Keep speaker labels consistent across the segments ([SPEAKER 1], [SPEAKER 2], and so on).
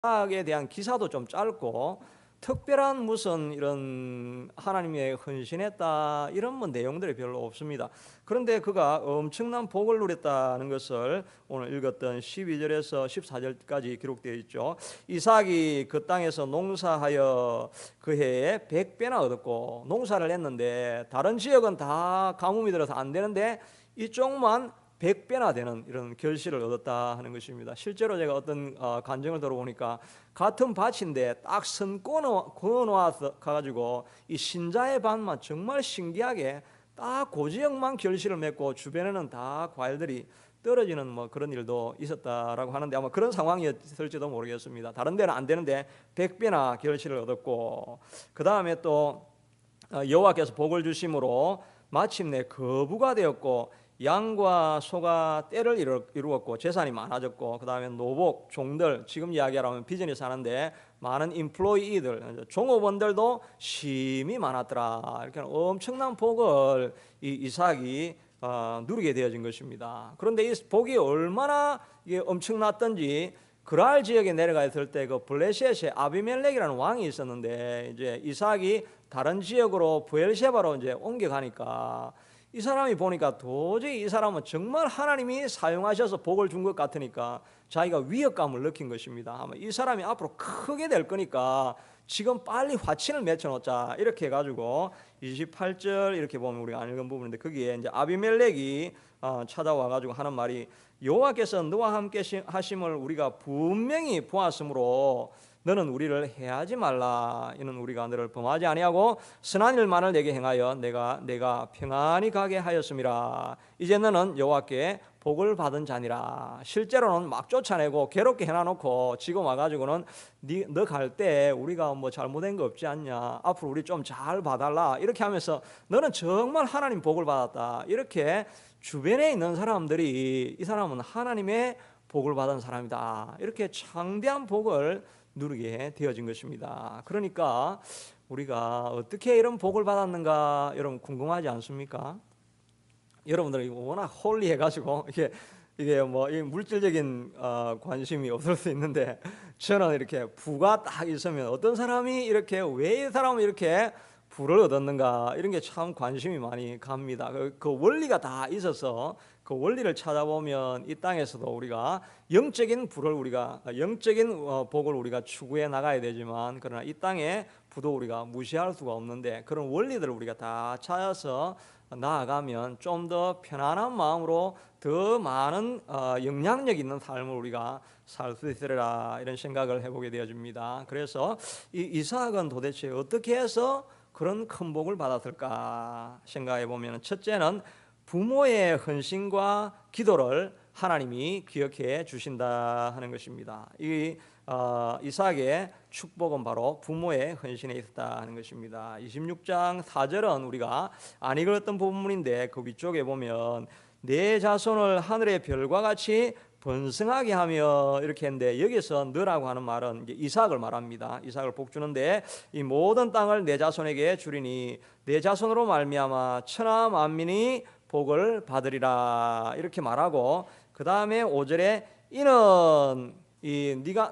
[SPEAKER 1] 이삭에 대한 기사도 좀 짧고 특별한 무슨 이런 하나님의 헌신했다 이런 뭐 내용들이 별로 없습니다. 그런데 그가 엄청난 복을 누렸다는 것을 오늘 읽었던 12절에서 14절까지 기록되어 있죠. 이삭이 그 땅에서 농사하여 그 해에 100배나 얻었고, 농사를 했는데 다른 지역은 다 가뭄이 들어서 안 되는데 이쪽만 100배나 되는 이런 결실을 얻었다 하는 것입니다. 실제로 제가 어떤 간증을 들어보니까 같은 밭인데 딱 선 그어놓아서 가가지고 이 신자의 밭만 정말 신기하게 딱 그 지역만 결실을 맺고 주변에는 다 과일들이 떨어지는 뭐 그런 일도 있었다라고 하는데 아마 그런 상황이었을지도 모르겠습니다. 다른 데는 안 되는데 100배나 결실을 얻었고, 그 다음에 또 여호와께서 복을 주심으로 마침내 거부가 되었고, 양과 소가 떼를 이루었고 재산이 많아졌고, 그 다음에 노복, 종들, 지금 이야기하면 비즈니스 사는데 많은 인플로이들, 종업원들도 심히 많았더라. 이렇게 엄청난 복을 이 이삭이 누리게 되어진 것입니다. 그런데 이 복이 얼마나 이게 엄청났던지 그랄 지역에 내려가 있을 때 그 블레셋의 아비멜렉이라는 왕이 있었는데, 이제 이삭이 다른 지역으로 부엘셰바로 이제 옮겨가니까 이 사람이 보니까 도저히 이 사람은 정말 하나님이 사용하셔서 복을 준 것 같으니까 자기가 위협감을 느낀 것입니다. 아마 이 사람이 앞으로 크게 될 거니까 지금 빨리 화친을 맺혀놓자 이렇게 해가지고 28절 이렇게 보면 우리가 안 읽은 부분인데, 거기에 이제 아비멜렉이 찾아와가지고 하는 말이, 여호와께서 너와 함께 하심을 우리가 분명히 보았으므로 너는 우리를 해하지 말라. 이는 우리가 너를 범하지 아니하고 선한 일만을 내게 행하여 내가 평안히 가게 하였음이라. 이제 너는 여호와께 복을 받은 자니라. 실제로는 막 쫓아내고 괴롭게 해놔놓고 지금 와가지고는 너 갈 때 우리가 뭐 잘못된 거 없지 않냐, 앞으로 우리 좀 잘 봐달라 이렇게 하면서 너는 정말 하나님 복을 받았다, 이렇게 주변에 있는 사람들이 이 사람은 하나님의 복을 받은 사람이다, 이렇게 창대한 복을 누리게 되어진 것입니다. 그러니까 우리가 어떻게 이런 복을 받았는가 여러분 궁금하지 않습니까? 여러분들이 워낙 홀리해가지고 이게 뭐 물질적인 관심이 없을 수 있는데, 저는 이렇게 부가 딱 있으면 어떤 사람이 이렇게 왜 이 사람은 이렇게 부를 얻었는가 이런 게 참 관심이 많이 갑니다. 그 원리가 다 있어서 그 원리를 찾아보면 이 땅에서도 우리가 영적인 부를 영적인 복을 우리가 추구해 나가야 되지만, 그러나 이 땅의 부도 우리가 무시할 수가 없는데, 그런 원리들을 우리가 다 찾아서 나아가면 좀 더 편안한 마음으로 더 많은 영향력 있는 삶을 우리가 살 수 있으리라, 이런 생각을 해보게 되어집니다. 그래서 이 이삭은 도대체 어떻게 해서 그런 큰 복을 받았을까 생각해 보면, 첫째는 부모의 헌신과 기도를 하나님이 기억해 주신다 하는 것입니다. 이 이삭의 축복은 바로 부모의 헌신에 있었다 하는 것입니다. 26장 4절은 우리가 안 읽었던 부분인데, 그 위쪽에 보면 내 자손을 하늘의 별과 같이 번성하게 하며 이렇게 했는데, 여기서 너라고 하는 말은 이제 이삭을 말합니다. 이삭을 복주는데, 이 모든 땅을 내 자손에게 주리니 내 자손으로 말미암아 천하 만민이 복을 받으리라, 이렇게 말하고, 그 다음에 5절에 이는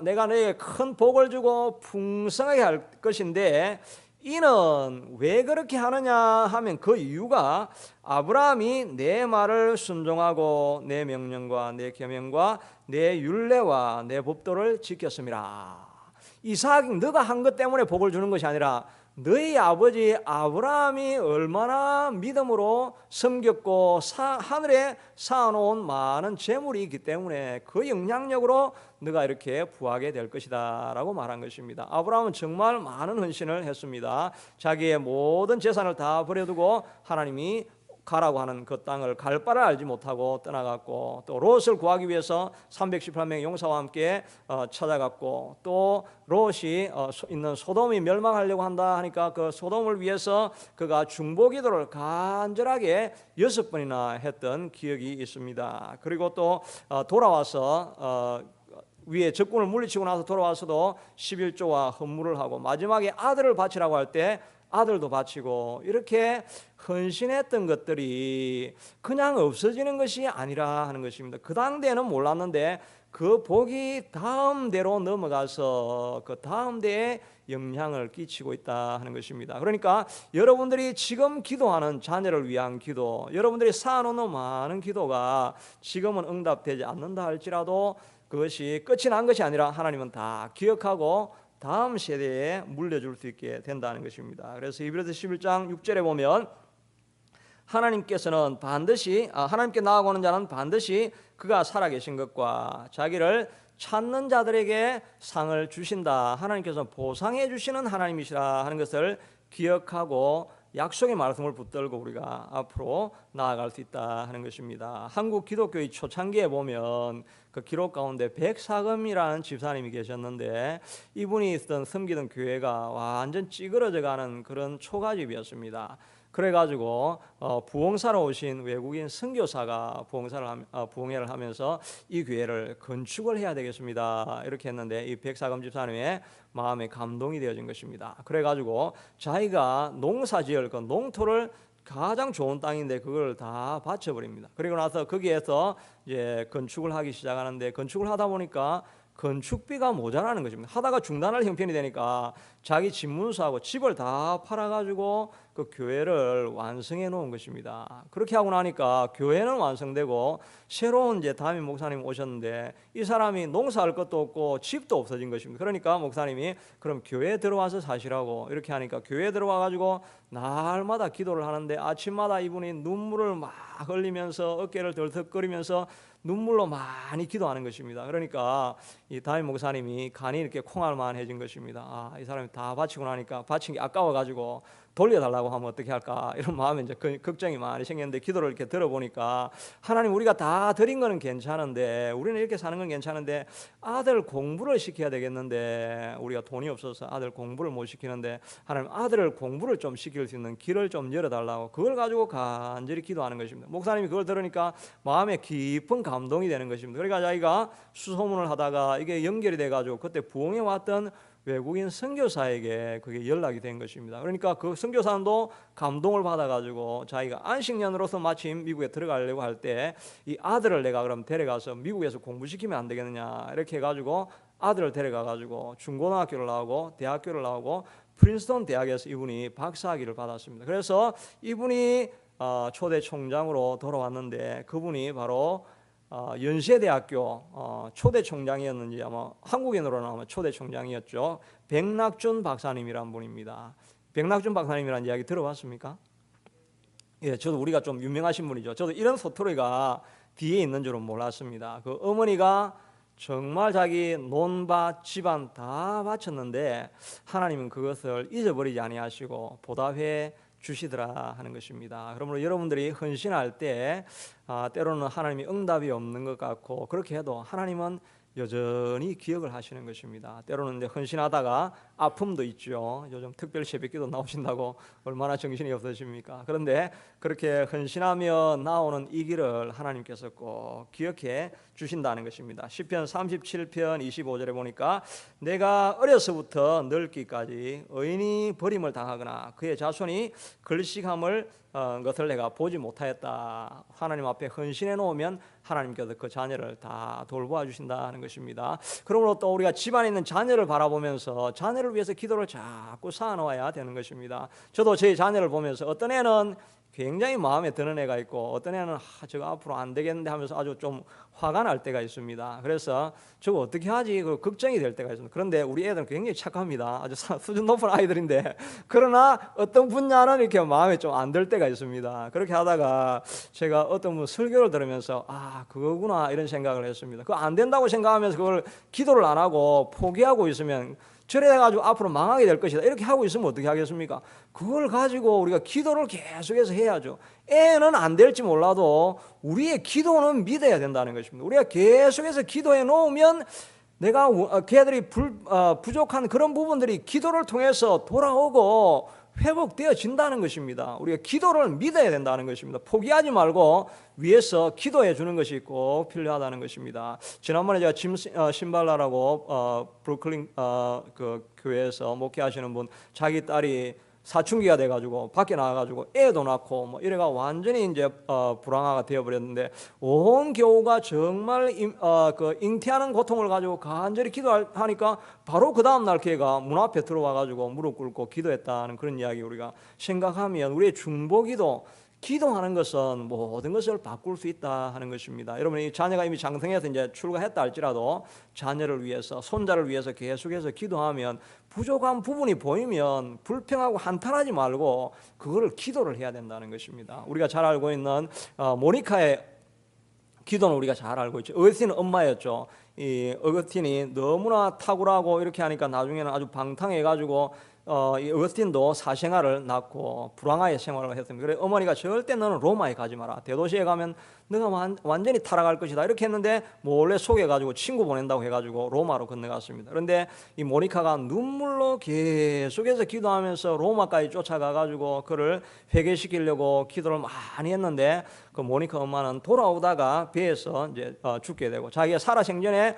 [SPEAKER 1] 내가 너에게 큰 복을 주고 풍성하게 할 것인데, 이는 왜 그렇게 하느냐 하면 그 이유가 아브라함이 내 말을 순종하고 내 명령과 내 계명과 내 율례와 내 법도를 지켰음이라. 이삭이 너가 한 것 때문에 복을 주는 것이 아니라 너희 아버지 아브라함이 얼마나 믿음으로 섬겼고 하늘에 쌓아놓은 많은 재물이 있기 때문에 그 영향력으로 너가 이렇게 부하게 될 것이다 라고 말한 것입니다. 아브라함은 정말 많은 헌신을 했습니다. 자기의 모든 재산을 다 버려두고 하나님이 가라고 하는 그 땅을 갈 바를 알지 못하고 떠나갔고, 또 롯을 구하기 위해서 318명의 용사와 함께 찾아갔고, 또 롯이 있는 소돔이 멸망하려고 한다 하니까 그 소돔을 위해서 그가 중보기도를 간절하게 6번이나 했던 기억이 있습니다. 그리고 또 돌아와서 위에 적군을 물리치고 나서 돌아와서도 11조와 헌물을 하고, 마지막에 아들을 바치라고 할 때 아들도 바치고, 이렇게 헌신했던 것들이 그냥 없어지는 것이 아니라 하는 것입니다. 그 당대에는 몰랐는데 그 복이 다음 대로 넘어가서 그 다음 대에 영향을 끼치고 있다 하는 것입니다. 그러니까 여러분들이 지금 기도하는 자녀를 위한 기도, 여러분들이 쌓아놓는 많은 기도가 지금은 응답되지 않는다 할지라도 그것이 끝이 난 것이 아니라 하나님은 다 기억하고 다음 세대에 물려줄 수 있게 된다는 것입니다. 그래서 히브리서 11장 6절에 보면 하나님께서는 반드시 하나님께 나아가는 자는 반드시 그가 살아계신 것과 자기를 찾는 자들에게 상을 주신다. 하나님께서 보상해 주시는 하나님이시라 하는 것을 기억하고 약속의 말씀을 붙들고 우리가 앞으로 나아갈 수 있다 하는 것입니다. 한국 기독교의 초창기에 보면 그 기록 가운데 백사금이라는 집사님이 계셨는데 이분이 있던 섬기던 교회가 완전 찌그러져가는 그런 초가집이었습니다. 그래가지고 부흥사로 오신 외국인 선교사가 부흥회를 하면서 이 교회를 건축을 해야 되겠습니다 이렇게 했는데 이 백사금 집사님의 마음에 감동이 되어진 것입니다. 그래가지고 자기가 농사지을 그 농토를 가장 좋은 땅인데 그걸 다 바쳐버립니다. 그리고 나서 거기에서 이제 건축을 하기 시작하는데 건축을 하다 보니까 건축비가 모자라는 것입니다. 하다가 중단할 형편이 되니까 자기 집 문서하고 집을 다 팔아가지고 그 교회를 완성해 놓은 것입니다. 그렇게 하고 나니까 교회는 완성되고 새로운 이제 담임 목사님 오셨는데 이 사람이 농사할 것도 없고 집도 없어진 것입니다. 그러니까 목사님이 그럼 교회에 들어와서 사시라고 이렇게 하니까 교회에 들어와 가지고 날마다 기도를 하는데 아침마다 이분이 눈물을 막 흘리면서 어깨를 덜컥거리면서 눈물로 많이 기도하는 것입니다. 그러니까 이 담임 목사님이 간이 이렇게 콩알만해진 것입니다. 이 사람이 다 바치고 나니까 바친 게 아까워가지고 돌려달라고 하면 어떻게 할까 이런 마음에 이제 걱정이 많이 생겼는데 기도를 이렇게 들어보니까 하나님 우리가 다 드린 거는 괜찮은데 우리는 이렇게 사는 건 괜찮은데 아들 공부를 시켜야 되겠는데 우리가 돈이 없어서 아들 공부를 못 시키는데 하나님 아들을 공부를 좀 시킬 수 있는 길을 좀 열어달라고 그걸 가지고 간절히 기도하는 것입니다. 목사님이 그걸 들으니까 마음에 깊은 감동이 되는 것입니다. 그러니까 자기가 수소문을 하다가 이게 연결이 돼가지고 그때 부흥에 왔던 외국인 선교사에게 그게 연락이 된 것입니다. 그러니까 그 선교사도 감동을 받아가지고 자기가 안식년으로서 마침 미국에 들어가려고 할 때 이 아들을 내가 그럼 데려가서 미국에서 공부시키면 안 되겠느냐 이렇게 해가지고 아들을 데려가가지고 중고등학교를 나오고 대학교를 나오고 프린스턴 대학에서 이분이 박사학위를 받았습니다. 그래서 이분이 초대 총장으로 돌아왔는데 그분이 바로 연세대학교 초대 총장이었는지 아마 한국인으로는 아마 초대 총장이었죠. 백낙준 박사님이란 분입니다. 백낙준 박사님이라는 이야기 들어봤습니까? 예, 저도 우리가 좀 유명하신 분이죠. 저도 이런 스토리가 뒤에 있는 줄은 몰랐습니다. 그 어머니가 정말 자기 논밭 집안 다 바쳤는데 하나님은 그것을 잊어버리지 아니하시고 보답해 주시더라 하는 것입니다. 그러므로 여러분들이 헌신할 때 때로는 하나님이 응답이 없는 것 같고 그렇게 해도 하나님은 여전히 기억을 하시는 것입니다. 때로는 이제 헌신하다가 아픔도 있죠. 요즘 특별 새벽기도 나오신다고 얼마나 정신이 없으십니까? 그런데 그렇게 헌신하며 나오는 이 길을 하나님께서 꼭 기억해 주신다는 것입니다. 시편 37편 25절에 보니까 내가 어려서부터 늙기까지 의인이 버림을 당하거나 그의 자손이 글식함을 것을 내가 보지 못하였다. 하나님 앞에 헌신해 놓으면 하나님께서 그 자녀를 다 돌보아 주신다는 것입니다. 그러므로 또 우리가 집안에 있는 자녀를 바라보면서 자녀를 위해서 기도를 자꾸 쌓아놓아야 되는 것입니다. 저도 제 자녀를 보면서 어떤 애는 굉장히 마음에 드는 애가 있고 어떤 애는 저거 앞으로 안 되겠는데 하면서 아주 좀 화가 날 때가 있습니다. 그래서 저거 어떻게 하지? 그 걱정이 될 때가 있습니다. 그런데 우리 애들은 굉장히 착합니다. 아주 수준 높은 아이들인데 그러나 어떤 분야는 이렇게 마음에 좀 안 들 때가 있습니다. 그렇게 하다가 제가 어떤 분 설교를 들으면서 그거구나 이런 생각을 했습니다. 그거 안 된다고 생각하면서 그걸 기도를 안 하고 포기하고 있으면 저래 가지고 앞으로 망하게 될 것이다 이렇게 하고 있으면 어떻게 하겠습니까? 그걸 가지고 우리가 기도를 계속해서 해야죠. 애는 안 될지 몰라도 우리의 기도는 믿어야 된다는 것입니다. 우리가 계속해서 기도해 놓으면 내가 걔들이 부족한 그런 부분들이 기도를 통해서 돌아오고 회복되어진다는 것입니다. 우리가 기도를 믿어야 된다는 것입니다. 포기하지 말고 위에서 기도해 주는 것이 꼭 필요하다는 것입니다. 지난번에 제가 짐 신발라라고 브루클린 그 교회에서 목회하시는 분 자기 딸이 사춘기가 돼가지고 밖에 나와가지고 애도 낳고 뭐 이래가 완전히 이제 불황아가 되어버렸는데 온 교우가 정말 그 잉태하는 고통을 가지고 간절히 기도하니까 바로 그 다음 날 걔가 문 앞에 들어와가지고 무릎 꿇고 기도했다는 그런 이야기 우리가 생각하면 우리의 중보기도 기도하는 것은 모든 것을 바꿀 수 있다 하는 것입니다. 여러분이 자녀가 이미 장성해서 이제 출가했다 할지라도 자녀를 위해서 손자를 위해서 계속해서 기도하면 부족한 부분이 보이면 불평하고 한탄하지 말고 그거를 기도를 해야 된다는 것입니다. 우리가 잘 알고 있는 모니카의 기도는 우리가 잘 알고 있죠. 어거스틴은 엄마였죠. 이 어거스틴이 너무나 탁월하고 이렇게 하니까 나중에는 아주 방탕해가지고 이 어거스틴도 사생아를 낳고 불황아의 생활을 했습니다. 그래 어머니가 절대 너는 로마에 가지 마라. 대도시에 가면 너가 완전히 타락할 것이다. 이렇게 했는데 몰래 속여가지고 친구 보낸다고 해가지고 로마로 건너갔습니다. 그런데 이 모니카가 눈물로 계속해서 기도하면서 로마까지 쫓아가가지고 그를 회개시키려고 기도를 많이 했는데 그 모니카 엄마는 돌아오다가 배에서 이제 죽게 되고 자기가 살아생전에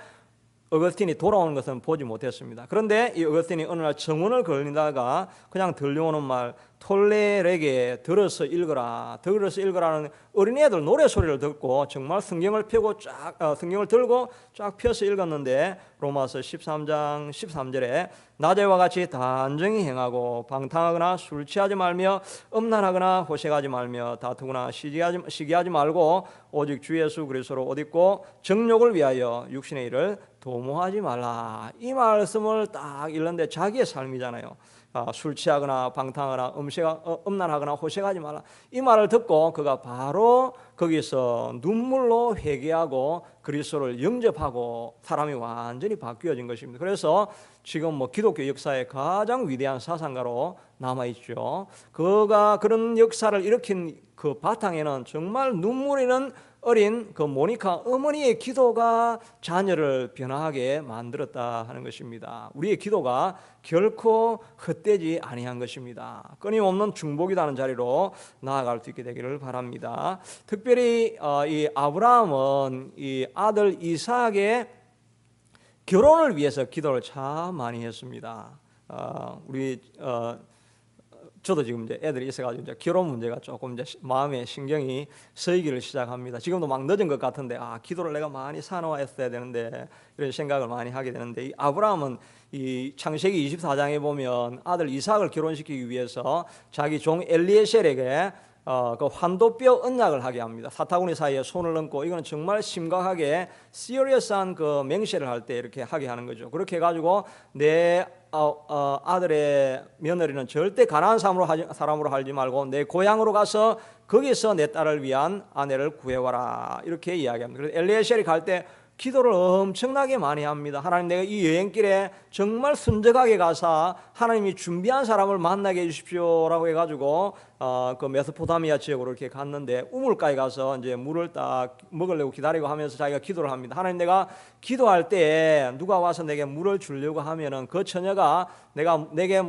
[SPEAKER 1] 어거스틴이 돌아오는 것은 보지 못했습니다. 그런데 이 어거스틴이 어느 날 정원을 걸리다가 그냥 들려오는 말 톨레에게 들어서 읽으라는 어린애들 노래소리를 듣고 정말 성경을 펴고 성경을 들고 쫙 펴서 읽었는데 로마서 13장 13절에 낮에와 같이 단정히 행하고 방탕하거나 술 취하지 말며 음란하거나 호색하지 말며 다투거나 시기하지 말고 오직 주 예수 그리스도로 옷 입고 정욕을 위하여 육신의 일을 도모하지 말라. 이 말씀을 딱 읽는데 자기의 삶이잖아요. 술 취하거나 방탕하거나 음란하거나 호색하지 말라. 이 말을 듣고 그가 바로 거기서 눈물로 회개하고 그리스도를 영접하고 사람이 완전히 바뀌어진 것입니다. 그래서 지금 뭐 기독교 역사의 가장 위대한 사상가로 남아있죠. 그가 그런 역사를 일으킨 그 바탕에는 정말 눈물이는 어린 그 모니카 어머니의 기도가 자녀를 변화하게 만들었다 하는 것입니다. 우리의 기도가 결코 헛되지 아니한 것입니다. 끊임없는 중보기도하는 자리로 나아갈 수 있게 되기를 바랍니다. 특별히 이 아브라함은 이 아들 이삭의 결혼을 위해서 기도를 참 많이 했습니다. 저도 지금 이제 애들이 있어가지고 이제 결혼 문제가 조금 이제 마음에 신경이 쓰이기를 시작합니다. 지금도 막 늦은 것 같은데 기도를 내가 많이 사놓았어야 되는데 이런 생각을 많이 하게 되는데 이 아브라함은 이 창세기 24장에 보면 아들 이삭을 결혼시키기 위해서 자기 종 엘리에셀에게 그 환도뼈 언약을 하게 합니다. 사타구니 사이에 손을 얹고 이거는 정말 심각하게 시리어스한 그 맹세를 할 때 이렇게 하게 하는 거죠. 그렇게 해가지고 내 아들의 며느리는 절대 가난한 사람으로 살지 말고 내 고향으로 가서 거기서 내 딸을 위한 아내를 구해와라 이렇게 이야기합니다. 그래서 엘리에셀이 갈 때 기도를 엄청나게 많이 합니다. 하나님 내가 이 여행길에 정말 순적하게 가서 하나님이 준비한 사람을 만나게 해주십시오라고 해가지고 그 메소포타미아 지역으로 이렇게 갔는데 우물가에 가서 이제 물을 딱 먹으려고 기다리고 하면서 자기가 기도를 합니다. 하나님 내가 기도할 때 누가 와서 내게 물을 주려고 하면은 그 처녀가 내게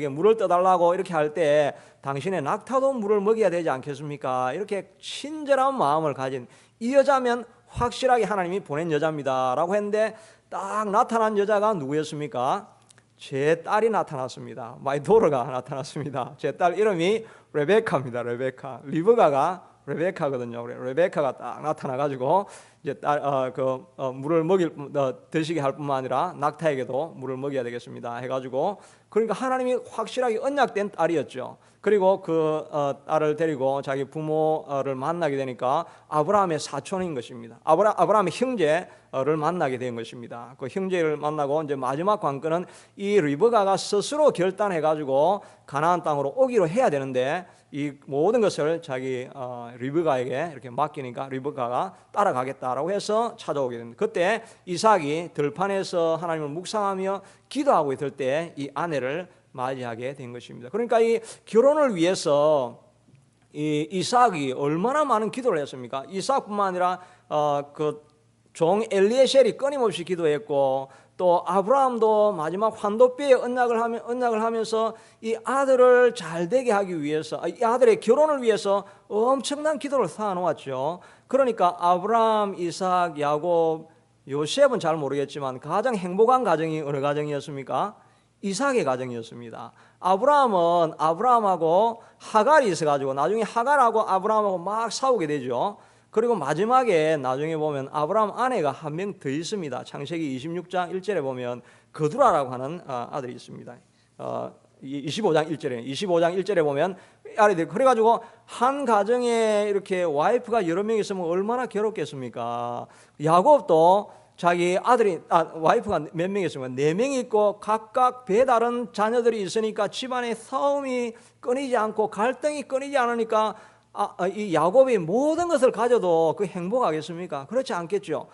[SPEAKER 1] 물을 떠달라고 이렇게 할 때 당신의 낙타도 물을 먹여야 되지 않겠습니까? 이렇게 친절한 마음을 가진 이 여자면 확실하게 하나님이 보낸 여자입니다 라고 했는데 딱 나타난 여자가 누구였습니까? 제 딸이 나타났습니다. 마이 도러가 나타났습니다. 제 딸 이름이 레베카입니다. 레베카. 리브가가 레베카거든요. 레베카가 딱 나타나가지고 이제 물을 드시게 할 뿐만 아니라 낙타에게도 물을 먹여야 되겠습니다. 해가지고 그러니까 하나님이 확실하게 언약된 딸이었죠. 그리고 그 딸을 데리고 자기 부모를 만나게 되니까 아브라함의 사촌인 것입니다. 아브라함의 형제를 만나게 된 것입니다. 그 형제를 만나고 이제 마지막 관건은 이 리브가가 스스로 결단해가지고 가나안 땅으로 오기로 해야 되는데 이 모든 것을 자기 리브가에게 이렇게 맡기니까 리브가가 따라가겠다라고 해서 찾아오게 됩니다. 그때 이삭이 들판에서 하나님을 묵상하며 기도하고 있을 때 이 아내를 맞이하게 된 것입니다. 그러니까 이 결혼을 위해서 이 이삭이 얼마나 많은 기도를 했습니까? 이삭뿐만 아니라 그 종 엘리에셀이 끊임없이 기도했고 또 아브라함도 마지막 환도뼈에 언약을 하면서 이 아들을 잘 되게 하기 위해서 이 아들의 결혼을 위해서 엄청난 기도를 쌓아놓았죠. 그러니까 아브라함, 이삭, 야곱, 요셉은 잘 모르겠지만 가장 행복한 가정이 어느 가정이었습니까? 이삭의 가정이었습니다. 아브라함은 아브라함하고 하갈이 있어가지고 나중에 하갈하고 아브라함하고 막 싸우게 되죠. 그리고 마지막에 나중에 보면 아브라함 아내가 한 명 더 있습니다. 창세기 26장 1절에 보면 거두라라고 하는 아들이 있습니다. 25장 1절에 보면 아들이 그래가지고 한 가정에 이렇게 와이프가 여러 명 있으면 얼마나 괴롭겠습니까? 야곱도 자기 아들이 와이프가 몇 명 있으면 4명 있고 각각 배다른 자녀들이 있으니까 집안에 싸움이 끊이지 않고 갈등이 끊이지 않으니까 이 야곱이 모든 것을 가져도 그 행복하겠습니까? 그렇지 않겠죠.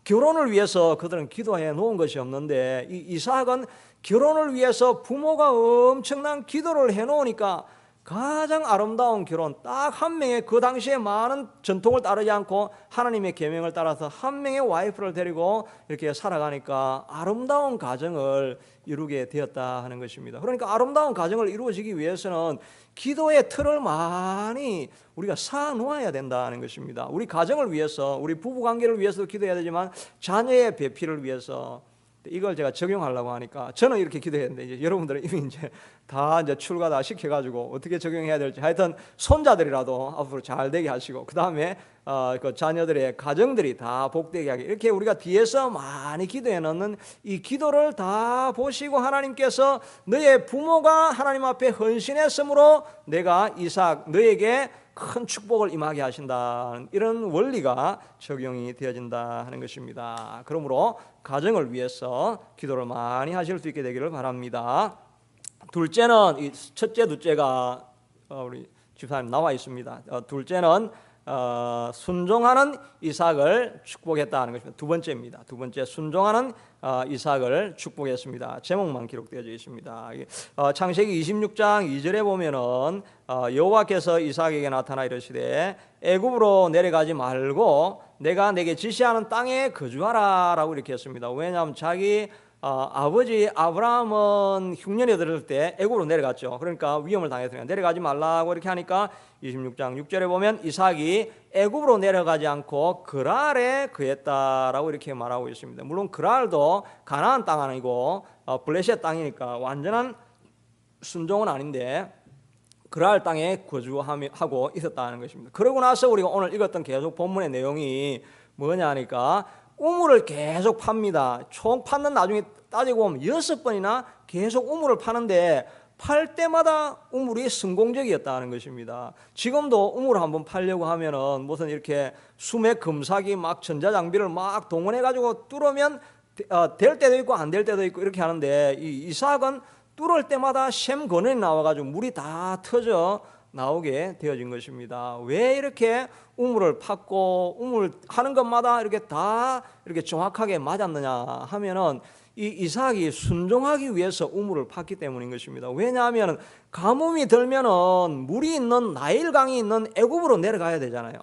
[SPEAKER 1] 결혼을 위해서 그들은 기도해 놓은 것이 없는데 이 이삭은 결혼을 위해서 부모가 엄청난 기도를 해 놓으니까 가장 아름다운 결혼, 딱 한 명의 그 당시에 많은 전통을 따르지 않고 하나님의 계명을 따라서 한 명의 와이프를 데리고 이렇게 살아가니까 아름다운 가정을 이루게 되었다 하는 것입니다. 그러니까 아름다운 가정을 이루어지기 위해서는 기도의 틀을 많이 우리가 쌓아 놓아야 된다는 것입니다. 우리 가정을 위해서, 우리 부부 관계를 위해서도 기도해야 되지만 자녀의 배필을 위해서 이걸 제가 적용하려고 하니까 저는 이렇게 기도했는데 이제 여러분들은 이미 이제 다 이제 출가 다 시켜가지고 어떻게 적용해야 될지 하여튼 손자들이라도 앞으로 잘 되게 하시고 그 다음에 그 자녀들의 가정들이 다 복되게 하게 이렇게 우리가 뒤에서 많이 기도해 놓는 이 기도를 다 보시고 하나님께서 너의 부모가 하나님 앞에 헌신했으므로 내가 이삭 너에게 큰 축복을 임하게 하신다 이런 원리가 적용이 되어진다 하는 것입니다. 그러므로 가정을 위해서 기도를 많이 하실 수 있게 되기를 바랍니다. 둘째는 이 첫째 둘째가 우리 집사님 나와 있습니다. 둘째는 순종하는 이삭을 축복했다는 것입니다. 두 번째입니다. 두 번째 순종하는 이삭을 축복했습니다. 제목만 기록되어 있습니다. 창세기 26장 2절에 보면은 여호와께서 이삭에게 나타나 이르시되 애굽으로 내려가지 말고 내가 내게 지시하는 땅에 거주하라라고 이렇게 했습니다. 왜냐하면 자기 아버지 아브라함은 흉년에 들을 때 애굽으로 내려갔죠. 그러니까 위험을 당했으니까 내려가지 말라고 이렇게 하니까 26장 6절에 보면 이삭이 애굽으로 내려가지 않고 그랄에 거했다라고 이렇게 말하고 있습니다. 물론 그랄도 가나안 땅 아니고 블레셋 땅이니까 완전한 순종은 아닌데 그랄 땅에 거주하고 있었다는 것입니다. 그러고 나서 우리가 오늘 읽었던 계속 본문의 내용이 뭐냐 하니까 우물을 계속 팝니다. 총 팠는 나중에 따지고 보면 6번이나 계속 우물을 파는데 팔 때마다 우물이 성공적이었다는 것입니다. 지금도 우물을 한번 파려고 하면은 무슨 이렇게 수맥 검사기 막 전자장비를 막 동원해가지고 뚫으면 될 때도 있고 안 될 때도 있고 이렇게 하는데 이 이삭은 뚫을 때마다 샘 건원이 나와가지고 물이 다 터져 나오게 되어진 것입니다. 왜 이렇게 우물을 팠고 우물 하는 것마다 이렇게 다 이렇게 정확하게 맞았느냐 하면은 이 이삭이 순종하기 위해서 우물을 팠기 때문인 것입니다. 왜냐하면 가뭄이 들면은 물이 있는 나일강이 있는 애굽으로 내려가야 되잖아요.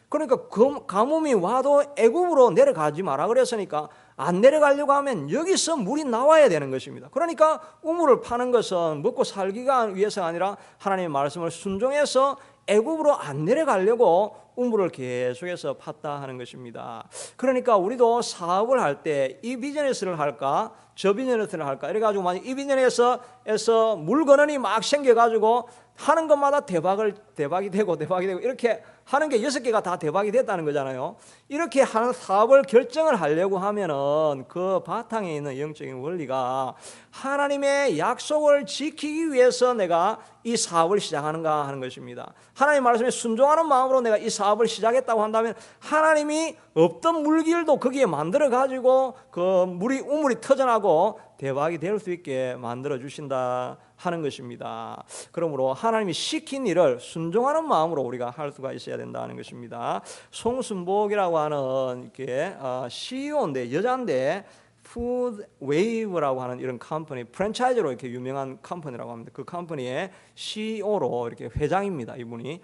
[SPEAKER 1] 그러니까 가뭄이 와도 애굽으로 내려가지 마라 그랬으니까 안 내려가려고 하면 여기서 물이 나와야 되는 것입니다. 그러니까 우물을 파는 것은 먹고 살기가 위해서가 아니라 하나님의 말씀을 순종해서 애굽으로 안 내려가려고 우물을 계속해서 팠다 하는 것입니다. 그러니까 우리도 사업을 할 때 이 비즈니스를 할까 저 비즈니스를 할까 이래가지고 만약 이 비즈니스에서 물건이 막 생겨가지고 하는 것마다 대박이 되고 이렇게 하는 게 6개가 다 대박이 됐다는 거잖아요. 이렇게 하는 사업을 결정을 하려고 하면은 그 바탕에 있는 영적인 원리가 하나님의 약속을 지키기 위해서 내가 이 사업을 시작하는가 하는 것입니다. 하나님 말씀에 순종하는 마음으로 내가 이 사업을 시작했다고 한다면 하나님이 없던 물길도 거기에 만들어 가지고 그 우물이 터져나고 대박이 될 수 있게 만들어 주신다 하는 것입니다. 그러므로 하나님이 시킨 일을 순종하는 마음으로 우리가 할 수가 있어야 된다는 것입니다. 송순복이라고 하는 이렇게 CEO인데 여자인데 푸드웨이브라고 하는 이런 컴퍼니 프랜차이즈로 이렇게 유명한 컴퍼니라고 합니다. 그 컴퍼니의 CEO로 이렇게 회장입니다. 이분이.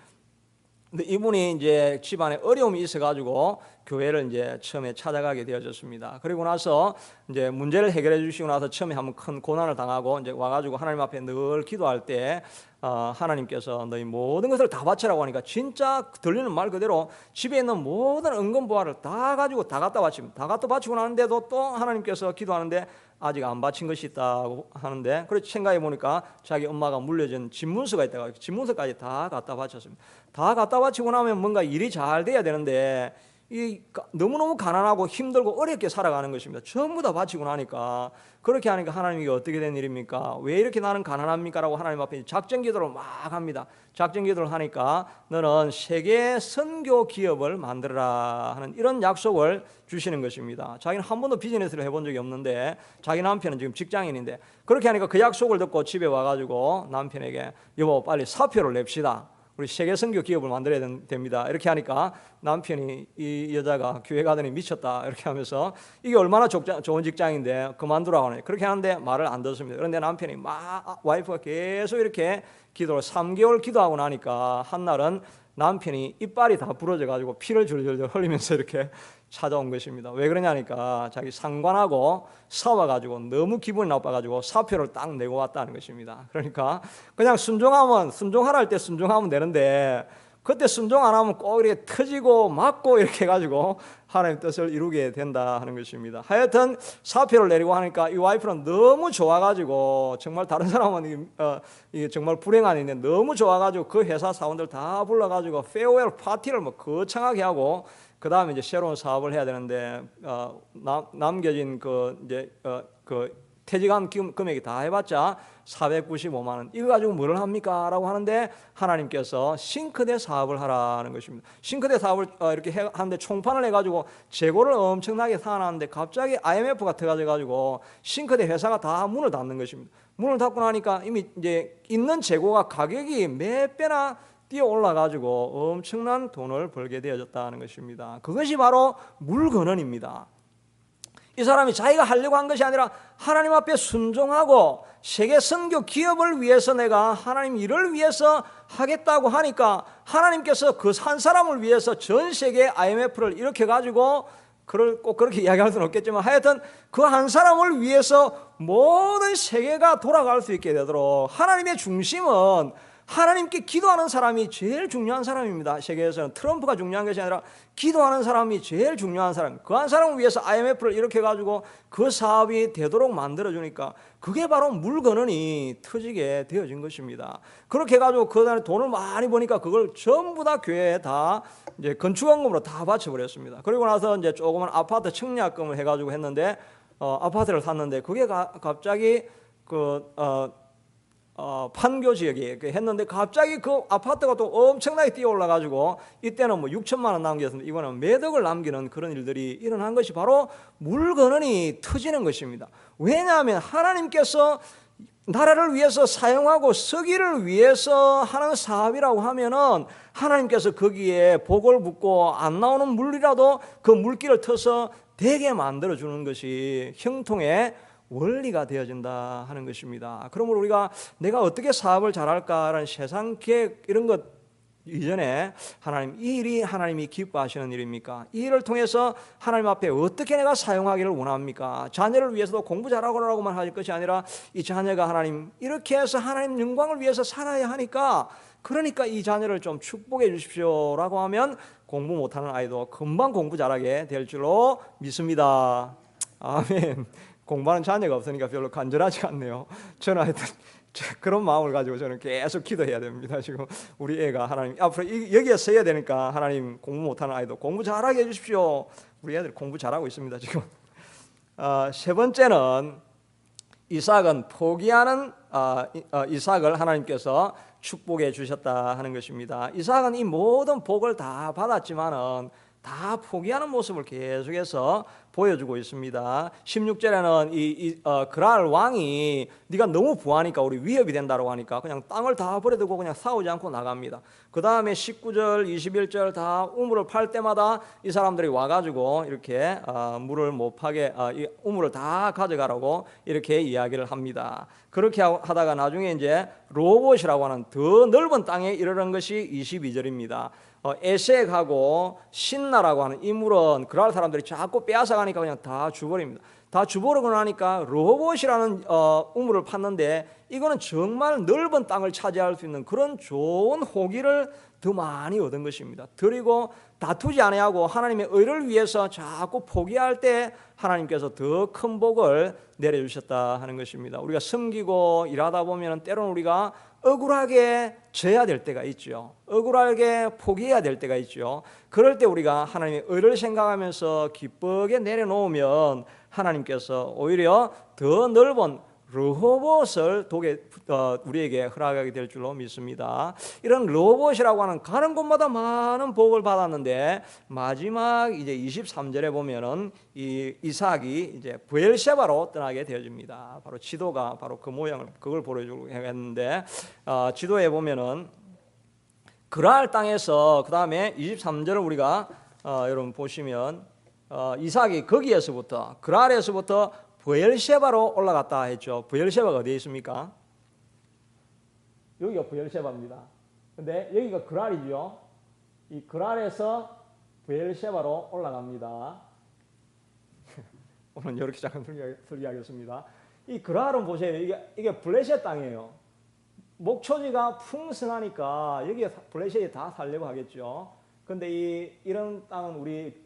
[SPEAKER 1] 근데 이분이 이제 집안에 어려움이 있어가지고 교회를 이제 처음에 찾아가게 되어졌습니다. 그리고 나서 이제 문제를 해결해 주시고 나서 처음에 한번 큰 고난을 당하고 이제 와가지고 하나님 앞에 늘 기도할 때 하나님께서 너희 모든 것을 다 바치라고 하니까 진짜 들리는 말 그대로 집에 있는 모든 은금보화를 다 가지고 다 갖다 바칩니다. 다 갖다 바치고 나는데도 또 하나님께서 기도하는데 아직 안 바친 것이 있다고 하는데, 그렇게 생각해 보니까 자기 엄마가 물려준 집문서가 있다가 집문서까지 다 갖다 바쳤습니다. 다 갖다 바치고 나면 뭔가 일이 잘 돼야 되는데 너무너무 가난하고 힘들고 어렵게 살아가는 것입니다. 전부 다 바치고 나니까, 그렇게 하니까 하나님이 어떻게 된 일입니까? 왜 이렇게 나는 가난합니까? 라고 하나님 앞에 작전 기도를 막 합니다. 작전 기도를 하니까 너는 세계 선교 기업을 만들어라 하는 이런 약속을 주시는 것입니다. 자기는 한 번도 비즈니스를 해본 적이 없는데, 자기 남편은 지금 직장인인데, 그렇게 하니까 그 약속을 듣고 집에 와가지고 남편에게 여보 빨리 사표를 냅시다. 우리 세계 선교 기업을 만들어야 됩니다. 이렇게 하니까 남편이 이 여자가 교회 가더니 미쳤다 이렇게 하면서 이게 얼마나 좋은 직장인데 그만두라고 하네. 그렇게 하는데 말을 안 듣습니다. 그런데 남편이 와이프가 계속 이렇게 기도를 3개월 기도하고 나니까 한날은 남편이 이빨이 다 부러져 가지고 피를 줄줄 흘리면서 이렇게 찾아온 것입니다. 왜 그러냐니까 자기 상관하고 싸워가지고 너무 기분이 나빠가지고 사표를 딱 내고 왔다는 것입니다. 그러니까 그냥 순종하라 할 때 순종하면 되는데, 그때 순종 안 하면 꼭 이렇게 터지고 맞고 이렇게 해가지고 하나님 뜻을 이루게 된다 하는 것입니다. 하여튼 사표를 내리고 하니까 이 와이프는 너무 좋아가지고, 정말 다른 사람은 이게 정말 불행한 일인데 너무 좋아가지고 그 회사 사원들 다 불러가지고 페어웰 파티를 뭐 거창하게 하고, 그 다음에 이제 새로운 사업을 해야 되는데 남겨진 그 퇴직한 금액이 다 해봤자 495만 원. 이거 가지고 뭐를 합니까? 라고 하는데 하나님께서 싱크대 사업을 하라는 것입니다. 싱크대 사업을 이렇게 하는데 총판을 해가지고 재고를 엄청나게 사놨는데 갑자기 IMF가 터가지고 싱크대 회사가 다 문을 닫는 것입니다. 문을 닫고 나니까 이미 이제 있는 재고가 가격이 몇 배나 뛰어 올라가지고 엄청난 돈을 벌게 되어졌다는 것입니다. 그것이 바로 물건원입니다. 이 사람이 자기가 하려고 한 것이 아니라 하나님 앞에 순종하고 세계 선교 기업을 위해서 내가 하나님 일을 위해서 하겠다고 하니까, 하나님께서 그 한 사람을 위해서 전 세계 IMF를 일으켜 가지고, 꼭 그렇게 이야기할 수는 없겠지만 하여튼 그 한 사람을 위해서 모든 세계가 돌아갈 수 있게 되도록, 하나님의 중심은 하나님께 기도하는 사람이 제일 중요한 사람입니다. 세계에서는 트럼프가 중요한 것이 아니라 기도하는 사람이 제일 중요한 사람. 그 한 사람을 위해서 IMF를 이렇게 가지고 그 사업이 되도록 만들어주니까 그게 바로 물건원이 터지게 되어진 것입니다. 그렇게 해가지고 그 다음에 돈을 많이 버니까 그걸 전부 다 교회에 다 이제 건축원금으로 다 바쳐버렸습니다. 그리고 나서 이제 조그만 아파트 청약금을 해가지고 했는데 아파트를 샀는데 그게 갑자기 판교 지역에 했는데 갑자기 그 아파트가 또 엄청나게 뛰어 올라가지고 이때는 뭐 6천만 원 남겼는데 이거는 몇 억을 남기는 그런 일들이 일어난 것이 바로 물건원이 터지는 것입니다. 왜냐하면 하나님께서 나라를 위해서 사용하고 서기를 위해서 하는 사업이라고 하면은 하나님께서 거기에 복을 붓고 안 나오는 물이라도 그 물기를 터서 되게 만들어주는 것이 형통의 원리가 되어진다 하는 것입니다. 그러므로 우리가 내가 어떻게 사업을 잘할까라는 세상 계획 이런 것 이전에 하나님, 이 일이 하나님이 기뻐하시는 일입니까? 이 일을 통해서 하나님 앞에 어떻게 내가 사용하기를 원합니까? 자녀를 위해서도 공부 잘하고라고만 할 것이 아니라 이 자녀가 하나님 이렇게 해서 하나님 영광을 위해서 살아야 하니까, 그러니까 이 자녀를 좀 축복해 주십시오라고 하면 공부 못하는 아이도 금방 공부 잘하게 될 줄로 믿습니다. 아멘. 공부하는 자녀가 없으니까 별로 간절하지 않네요. 저는 하여튼 그런 마음을 가지고 저는 계속 기도해야 됩니다. 지금 우리 애가 하나님 앞으로 여기에 서야 되니까 하나님 공부 못하는 아이도 공부 잘하게 해주십시오. 우리 애들 공부 잘하고 있습니다 지금. 세 번째는 이삭은 포기하는 이삭을 하나님께서 축복해 주셨다 하는 것입니다. 이삭은 이 모든 복을 다 받았지만은 다 포기하는 모습을 계속해서 보여주고 있습니다. 16절에는 그랄 왕이 네가 너무 부하니까 우리 위협이 된다고 하니까 그냥 땅을 다 버려두고 그냥 싸우지 않고 나갑니다. 그 다음에 19절, 21절 다 우물을 팔 때마다 이 사람들이 와가지고 이렇게 물을 못 파게 이 우물을 다 가져가라고 이렇게 이야기를 합니다. 그렇게 하다가 나중에 이제 로봇이라고 하는 더 넓은 땅에 이르는 것이 22절입니다. 에색하고 신나라고 하는 이 물은 그랄 사람들이 자꾸 빼앗아가니까 그냥 다 주버립니다. 다 주버리고 나니까 로봇이라는 우물을 팠는데 이거는 정말 넓은 땅을 차지할 수 있는 그런 좋은 호기를 더 많이 얻은 것입니다. 드리고 다투지 아니하고 하나님의 의를 위해서 자꾸 포기할 때 하나님께서 더 큰 복을 내려주셨다 하는 것입니다. 우리가 섬기고 일하다 보면 때로는 우리가 억울하게 져야 될 때가 있죠. 억울하게 포기해야 될 때가 있죠. 그럴 때 우리가 하나님의 의를 생각하면서 기쁘게 내려놓으면 하나님께서 오히려 더 넓은 르호봇을 우리에게 허락하게 될 줄로 믿습니다. 이런 르호봇이라고 하는 가는 곳마다 많은 복을 받았는데 마지막 이제 23절에 보면은 이 이삭이 이제 브엘셰바로 떠나게 되어집니다. 바로 지도가 바로 그 모양을 그걸 보여주고 했는데 지도에 보면은 그랄 땅에서 그 다음에 23절을 우리가 여러분 보시면 이삭이 거기에서부터 그랄에서부터 브엘셰바로 올라갔다 했죠. 브엘셰바가 어디에 있습니까? 여기가 브엘셰바입니다. 근데 여기가 그랄이죠. 이 그랄에서 브엘셰바로 올라갑니다. 오늘 이렇게 잠깐 설교하겠습니다. 이 그랄은 보세요. 이게 블레셋 땅이에요. 목초지가 풍성하니까 여기에 블레셋이 다 살려고 하겠죠. 근데 이런 땅은 우리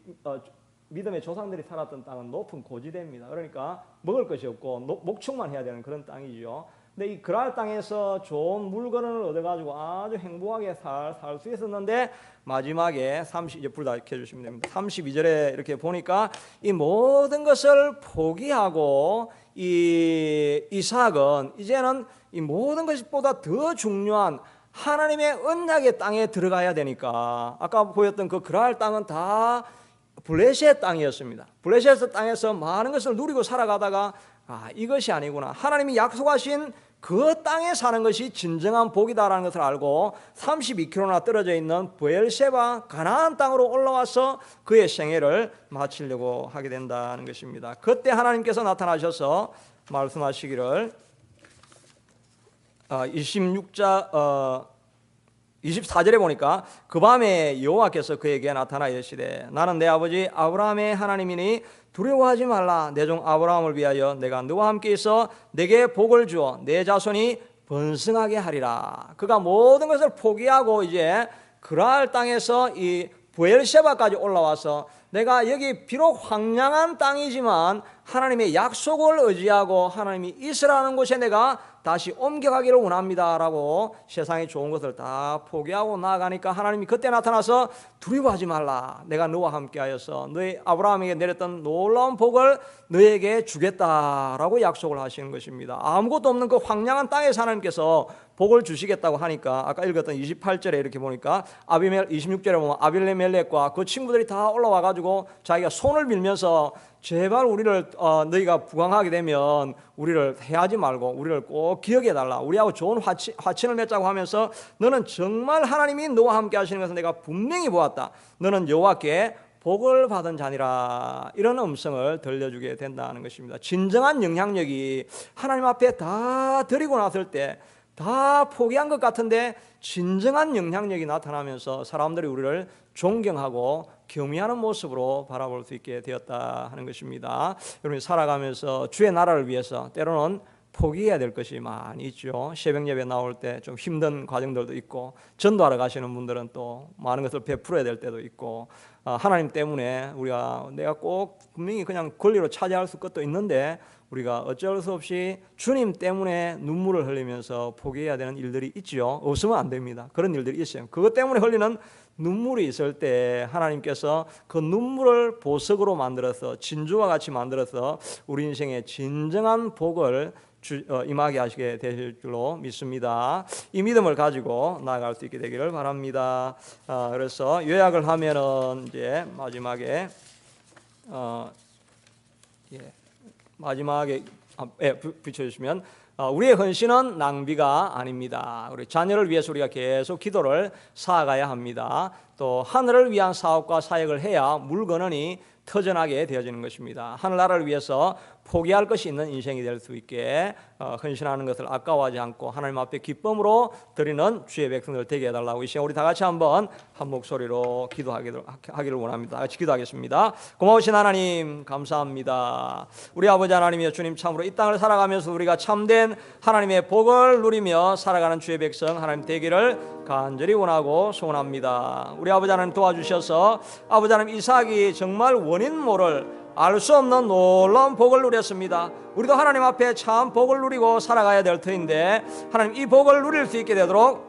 [SPEAKER 1] 믿음의 조상들이 살았던 땅은 높은 고지대입니다. 그러니까 먹을 것이 없고 목축만 해야 되는 그런 땅이죠. 근데 이 그랄 땅에서 좋은 물건을 얻어가지고 아주 행복하게 살 수 있었는데 마지막에 이제 불 다 켜주시면 됩니다. 32절에 이렇게 보니까 이 모든 것을 포기하고 이 이삭은 이제는 이 모든 것보다 더 중요한 하나님의 언약의 땅에 들어가야 되니까 아까 보였던 그 그랄 땅은 다 블레셋 땅이었습니다. 블레셋 땅에서 많은 것을 누리고 살아가다가 이것이 아니구나. 하나님이 약속하신 그 땅에 사는 것이 진정한 복이다라는 것을 알고 32km나 떨어져 있는 브엘셰바 가나안 땅으로 올라와서 그의 생애를 마치려고 하게 된다는 것입니다. 그때 하나님께서 나타나셔서 말씀하시기를 24절에 보니까 그 밤에 여호와께서 그에게 나타나 이르시되 나는 내 아버지 아브라함의 하나님이니 두려워하지 말라. 내 종 아브라함을 위하여 내가 너와 함께 있어 내게 복을 주어 내 자손이 번성하게 하리라. 그가 모든 것을 포기하고 이제 그랄 땅에서 이 브엘셰바까지 올라와서 내가 여기 비록 황량한 땅이지만 하나님의 약속을 의지하고 하나님이 있으라는 곳에 내가 다시 옮겨가기를 원합니다라고 세상에 좋은 것을 다 포기하고 나아가니까 하나님이 그때 나타나서 두려워하지 말라. 내가 너와 함께하여서 너희 아브라함에게 내렸던 놀라운 복을 너에게 주겠다라고 약속을 하시는 것입니다. 아무것도 없는 그 황량한 땅에서 하나님께서 복을 주시겠다고 하니까 아까 읽었던 28절에 이렇게 보니까 26절에 보면 아빌레멜렉과 그 친구들이 다 올라와가지고 자기가 손을 밀면서 제발 우리를 너희가 부강하게 되면 우리를 해하지 말고 우리를 꼭 기억해 달라. 우리하고 좋은 화친을 맺자고 하면서 너는 정말 하나님이 너와 함께 하시는 것을 내가 분명히 보았다. 너는 여호와께 복을 받은 자니라. 이런 음성을 들려주게 된다는 것입니다. 진정한 영향력이 하나님 앞에 다 드리고 났을 때 다 포기한 것 같은데 진정한 영향력이 나타나면서 사람들이 우리를 존경하고 경외하는 모습으로 바라볼 수 있게 되었다 하는 것입니다. 여러분이 살아가면서 주의 나라를 위해서 때로는 포기해야 될 것이 많이 있죠. 새벽 예배 나올 때 좀 힘든 과정들도 있고 전도하러 가시는 분들은 또 많은 것을 베풀어야 될 때도 있고 하나님 때문에 내가 꼭 분명히 그냥 권리로 차지할 수 것도 있는데 우리가 어쩔 수 없이 주님 때문에 눈물을 흘리면서 포기해야 되는 일들이 있죠. 없으면 안 됩니다. 그런 일들이 있어요. 그것 때문에 흘리는 눈물이 있을 때 하나님께서 그 눈물을 보석으로 만들어서 진주와 같이 만들어서 우리 인생의 진정한 복을 임하게 하시게 되실 줄로 믿습니다. 이 믿음을 가지고 나아갈 수 있게 되기를 바랍니다. 그래서 요약을 하면은 이제 마지막에 비춰주시면 우리의 헌신은 낭비가 아닙니다. 우리 자녀를 위해서 우리가 계속 기도를 쌓아가야 합니다. 또 하늘을 위한 사업과 사역을 해야 물건이 터전하게 되어지는 것입니다. 하늘나라를 위해서 포기할 것이 있는 인생이 될 수 있게 헌신하는 것을 아까워하지 않고 하나님 앞에 기쁨으로 드리는 주의 백성들 되게 해달라고 이 시간 우리 다 같이 한번 한 목소리로 기도하기를 원합니다. 다 같이 기도하겠습니다. 고마우신 하나님 감사합니다. 우리 아버지 하나님이여 주님, 참으로 이 땅을 살아가면서 우리가 참된 하나님의 복을 누리며 살아가는 주의 백성 하나님 되기를 간절히 원하고 소원합니다. 우리 아버지 하나님 도와주셔서 아버지 하나님 이삭이 정말 원인 모를 알 수 없는 놀라운 복을 누렸습니다. 우리도 하나님 앞에 참 복을 누리고 살아가야 될 터인데 하나님 이 복을 누릴 수 있게 되도록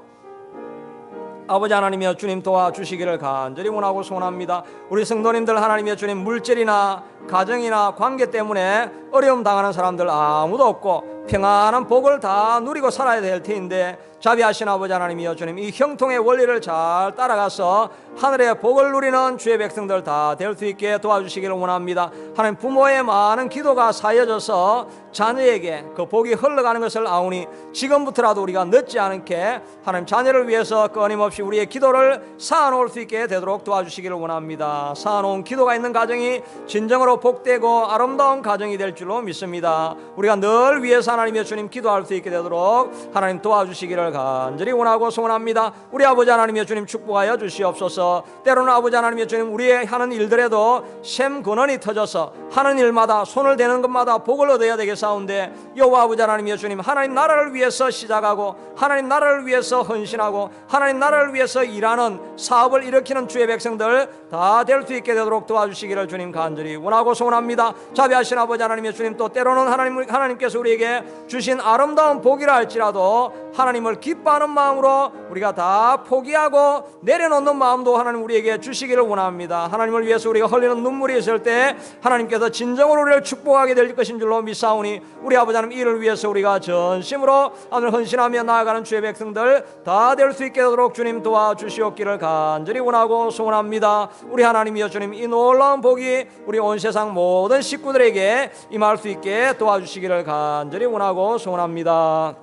[SPEAKER 1] 아버지 하나님이여 주님 도와주시기를 간절히 원하고 소원합니다. 우리 성도님들 하나님이여 주님, 물질이나 가정이나 관계 때문에 어려움 당하는 사람들 아무도 없고 평안한 복을 다 누리고 살아야 될 터인데 자비하신 아버지 하나님이여 주님, 이 형통의 원리를 잘 따라가서 하늘의 복을 누리는 주의 백성들 다 될 수 있게 도와주시기를 원합니다. 하나님, 부모의 많은 기도가 사여져서 자녀에게 그 복이 흘러가는 것을 아오니 지금부터라도 우리가 늦지 않게 하나님 자녀를 위해서 끊임없이 우리의 기도를 쌓아놓을 수 있게 되도록 도와주시기를 원합니다. 쌓아놓은 기도가 있는 가정이 진정으로 복되고 아름다운 가정이 될 줄로 믿습니다. 우리가 늘 위해서 하나님의 주님 기도할 수 있게 되도록 하나님 도와주시기를 간절히 원하고 소원합니다. 우리 아버지 하나님의 주님 축복하여 주시옵소서. 때로는 아버지 하나님의 주님 우리의 하는 일들에도 샘 근원이 터져서 하는 일마다 손을 대는 것마다 복을 얻어야 되겠사온데 여호와 아버지 하나님의 주님, 하나님 나라를 위해서 시작하고 하나님 나라를 위해서 헌신하고 하나님 나라를 위해서 일하는 사업을 일으키는 주의 백성들 다 될 수 있게 되도록 도와주시기를 주님 간절히 원하고 소원합니다. 자비하신 아버지 하나님의 주님, 또 때로는 하나님께서 우리에게 주신 아름다운 복이라 할지라도 하나님을 기뻐하는 마음으로 우리가 다 포기하고 내려놓는 마음도 하나님 우리에게 주시기를 원합니다. 하나님을 위해서 우리가 흘리는 눈물이 있을 때 하나님께서 진정으로 우리를 축복하게 될 것인 줄로 믿사오니 우리 아버지 하나님, 이를 위해서 우리가 전심으로 오늘 헌신하며 나아가는 주의 백성들 다 될 수 있게 되도록 주님 도와주시옵기를 간절히 원하고 소원합니다. 우리 하나님이여 주님, 이 놀라운 복이 우리 온 세상 모든 식구들에게 임할 수 있게 도와주시기를 간절히 원하고 소원합니다.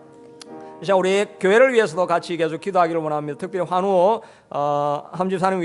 [SPEAKER 1] 이제 우리 교회를 위해서도 같이 계속 기도하기를 원합니다. 특별히 환우 함집사님